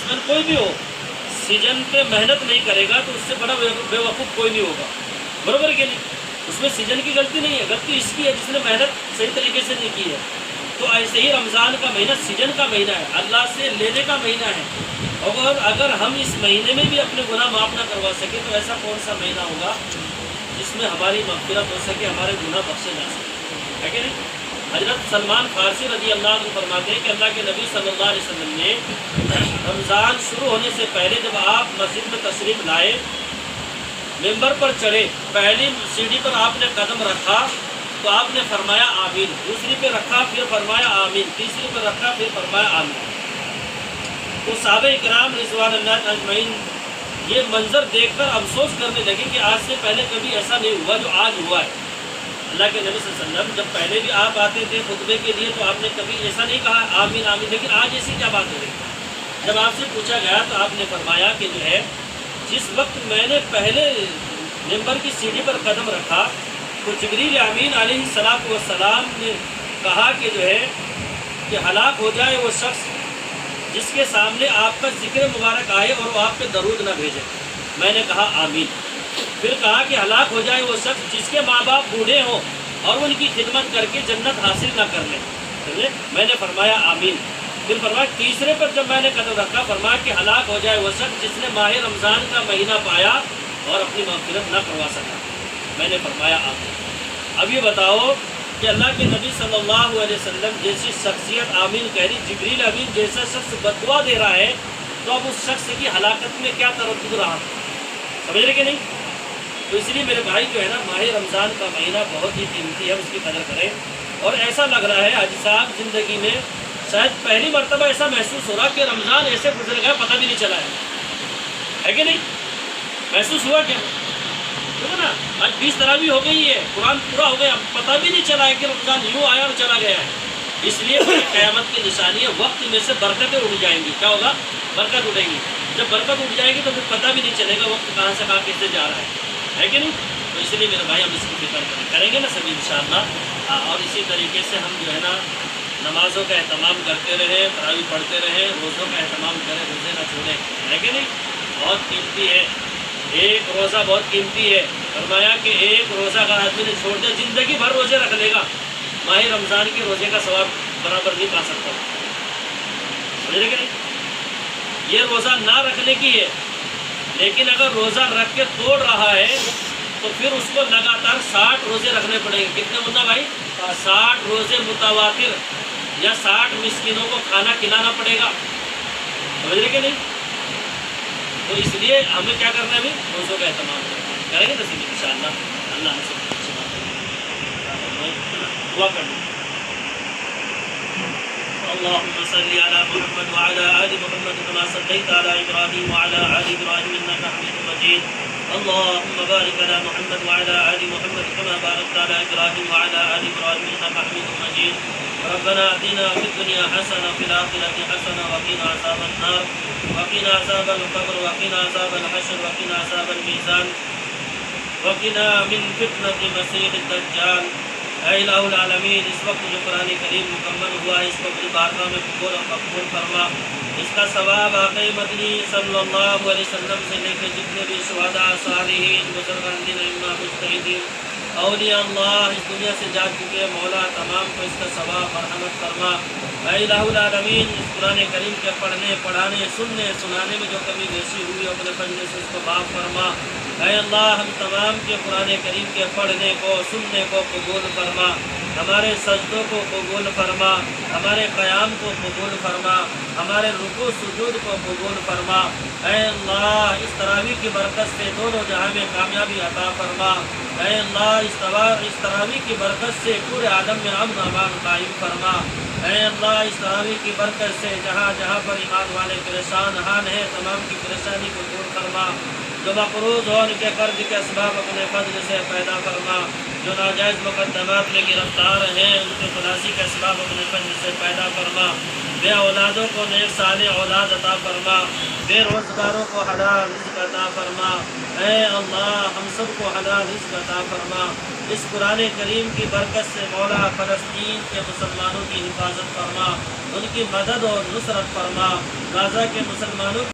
Businessman कोई भी हो, सीजन पे मेहनत नहीं करेगा तो उससे बड़ा बेवकूफ़ कोई नहीं होगा, बराबर के नहीं। उसमें सीजन की गलती नहीं है, गलती इसकी है जिसने मेहनत सही तरीके से नहीं की है। तो ऐसे ही रमज़ान का महीना सीजन का महीना है, अल्लाह से लेने का महीना है। और अगर हम इस महीने में भी अपने गुनाह माफ़ ना करवा सके तो ऐसा कौन सा महीना होगा जिसमें हमारी मग़फ़िरत हो सके, हमारे गुनाह बख्शे जा सके, है कि नहीं। हज़रत सलमान फ़ारसी रज़ी अल्लाह अन्हु फरमाते हैं कि अल्लाह के नबी सल्लल्लाहु अलैहि वसल्लम ने रमज़ान शुरू होने से पहले जब आप मस्जिद में तशरीफ़ लाए, मिंबर पर चढ़े, पहली सीढ़ी पर आपने कदम रखा तो आपने फरमाया आमीन, दूसरी पे रखा फिर फरमाया आमीन, तीसरी पे रखा फिर फरमाया आमीन। तो सहाबा इकराम रिज़वानुल्लाह अजमईन ये मंज़र देखकर अफसोस करने लगे कि आज से पहले कभी ऐसा नहीं हुआ जो आज हुआ है। अल्लाह के नबी सल्लल्लाहु अलैहि वसल्लम जब पहले भी आप आते थे खुतबे के लिए तो आपने कभी ऐसा नहीं कहा आमीन आमीन, लेकिन आज ऐसी क्या बात हो रही। जब आपसे पूछा गया तो आपने फरमाया कि जो है जिस वक्त मैंने पहले मिंबर की सीढ़ी पर कदम रखा तो जिब्रील अमीन अलैहिस्सलातु वस्सलाम ने कहा कि जो है कि हलाक हो जाए वो शख्स जिसके सामने आपका ज़िक्र मुबारक आए और वो आप पे दरूद न भेजे। मैंने कहा आमीन। फिर कहा कि हलाक हो जाए वो शख्स जिसके माँ बाप बूढ़े हों और उनकी खिदमत करके जन्नत हासिल ना कर लें। समझे, मैंने फरमाया आमीन। फिर फरमाया तीसरे पर जब मैंने कदम रखा फरमाया कि हलाक हो जाए वो शख्स जिसने माह रमज़ान का महीना पाया और अपनी मग़फ़िरत ना करवा सका। मैंने फरमाया आमीन। अब ये बताओ कि अल्लाह के नबी सल्लल्लाहु अलैहि वसल्लम जैसी शख्सियत आमीन कह रही, जिब्रील अमीन जैसा शख्स बदुआ दे रहा है, तो अब उस शख्स की हलाकत में क्या तरद्दुद रहा। समझ रहे कि नहीं। तो इसलिए मेरे भाई जो है ना, माह रमज़ान का महीना बहुत ही कीमती है, उसकी कदर करें। और ऐसा लग रहा है आज साहब ज़िंदगी में शायद पहली मरतबा ऐसा महसूस हो रहा कि रमज़ान ऐसे गुजर गया पता भी नहीं चला है कि नहीं। महसूस हुआ क्या, देखो ना, आज 20 तरावी हो गई है, कुरान पूरा हो गया, पता भी नहीं चला है कि रमज़ान यूँ आया और चला गया है। इसलिए क़यामत की निशानी है, वक्त में से बरकतें उड़ जाएंगी। क्या होगा, बरकत उठेगी। जब बरकत उठ जाएगी तो फिर पता भी नहीं चलेगा वक्त कहाँ से कहाँ किससे जा रहा है कि नहीं। तो इसलिए मेरे भाई हम इसकी फिक्र करेंगे ना सभी इंशाअल्लाह। और इसी तरीके से हम जो है ना नमाज़ों का एहतमाम करते रहें, तरावी पढ़ते रहें, रोज़ों का एहतमाम करें, रोज़े ना छोड़ें, है कि नहीं। बहुत कीमती है, एक रोज़ा बहुत कीमती है। फरमाया कि एक रोज़ा अगर आदमी ने छोड़ दिया ज़िंदगी भर रोज़े रख लेगा, माह रमज़ान के रोज़े का सवाब बराबर नहीं पा सकता। समझ रहे कि नहीं। ये रोज़ा ना रखने की है, लेकिन अगर रोज़ा रख के तोड़ रहा है तो फिर उसको लगातार 60 रोज़े रखने पड़ेंगे। कितने मुन्ना भाई, 60 रोज़े मुतवातिर या 60 मिस्किनों को खाना खिलाना पड़ेगा। समझ रहे कि नहीं। तो इसलिए हमें क्या करना है, अभी रोज़ों का एहतमाम करेंगे तो सीधे इंशाअल्लाह अल्लाह हमसे अच्छी बात है। दुआ कर लो। अल्लाहुम्मा सल्ली अला मुहम्मद व अला आलि मुहम्मद कमा सल्लैता अला इब्राहीम व अला आलि इब्राहीम इन्नका हमीदुम मजीद। अल्लाहुम्मा बारिक अला मुहम्मद व अला आलि मुहम्मद कमा बारकता अला इब्राहीम व अला आलि इब्राहीम इन्नका हमीदुम मजीद। रब्बना आतिना फिद दुनिया हसना व फिल आखिरति हसना व क़िना अज़ाबन नार व क़िना अज़ाबल क़ब्र व क़िना अज़ाबल हश्र व क़िना अज़ाबल मीज़ान व क़िना मिन फितनति मसीह दज्जाल। ऐ इलाहुल आलमीन, इस वक्त जो कुरान करीम मुकम्मल हुआ है इसको अपनी बारगाह में कबूल और मक़बूल फरमा। इसका सवाब आक़ा मदनी सल्लल्लाहु अलैहि वसल्लम से लेकर जितने भी शुहदा, सालिहीन, बुज़ुर्गान इम्मा, मुज्तहिदीन, औलिया अल्लाह इस दुनिया से जा चुके मौला तमाम को इसका सवाब मरहमत फरमा। ऐ इलाहुल आलमीन, इस कुरान करीम के पढ़ने, पढ़ाने, सुनने, सुनाने में जो कमी बेसी हुई अपने फजल से उसको माफ़ फरमा। ऐ अल्लाह, हम तमाम के कुरान करीम के पढ़ने को, सुनने को कबूल फरमा। हमारे सजदों को कबूल फरमा, हमारे क़याम को कबूल फरमा, हमारे रुकू सुजूद को कबूल फरमा। ऐ अल्लाह, इस तरावी की बरकत से दोनों जहां में कामयाबी अता फरमा। ऐ अल्लाह, इस तरावी की बरकत से पूरे आलम में अमन अमान कायम फरमा। ऐ अल्लाह, इस तरावी की बरकत से जहाँ जहाँ पर ईमान वाले परेशान हाल हैं तमाम की परेशानी को दूर फरमा। जो मक़रूज़ हो उनके कर्ज के असबाब अपने फज़ल से पैदा फरमा। जो नाजायज़ मुक़द्दमात में गिरफ्तार हैं उनके खुलासी के असबाब अपने फज़ल से पैदा फरमा। बे औलादों को नेक साले औलाद अता फरमा। بے روزگاروں کو حلال رزق عطا فرما، اے اللہ ہم سب کو حلال رزق عطا فرما۔ اس قرآن کریم کی برکت سے مولا فلسطین کے مسلمانوں کی حفاظت فرما، ان کی مدد اور نصرت فرما، غزہ کے مسلمانوں